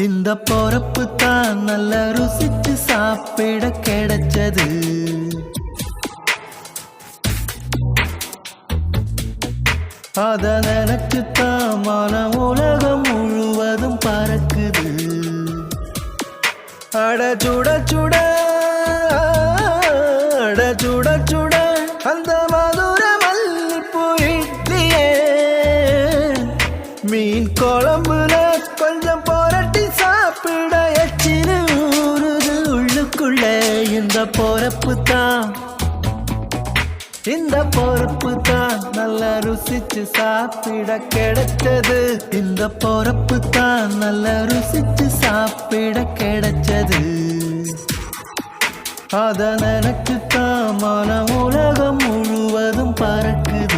இந்த பொறப்பு தான் நல்ல ருசிச்சு சாப்பிட கிடைச்சது. அத நினைச்சுத்தான் மனம் உலகம் முழுவதும் பறக்குது. அட சுட சுட அட சுட சுட அந்த மதுர மல்லிப்பூ இட்லியே மீன் குழம்புல கொஞ்சம் புரட்டி சாப்பிட எச்சினு ஊறுது உள்ளுக்குள்ள. இந்த பொறப்பு தான் இந்த பொறப்பு தான் நல்ல ருசிச்சு சாப்பிட கிடைச்சது. இந்த பொறப்பு தான் நல்ல ருசிச்சு சாப்பிட கிடைச்சது. அத நினைச்சுத்தான் மனம் உலகம் முழுவதும் பறக்குது.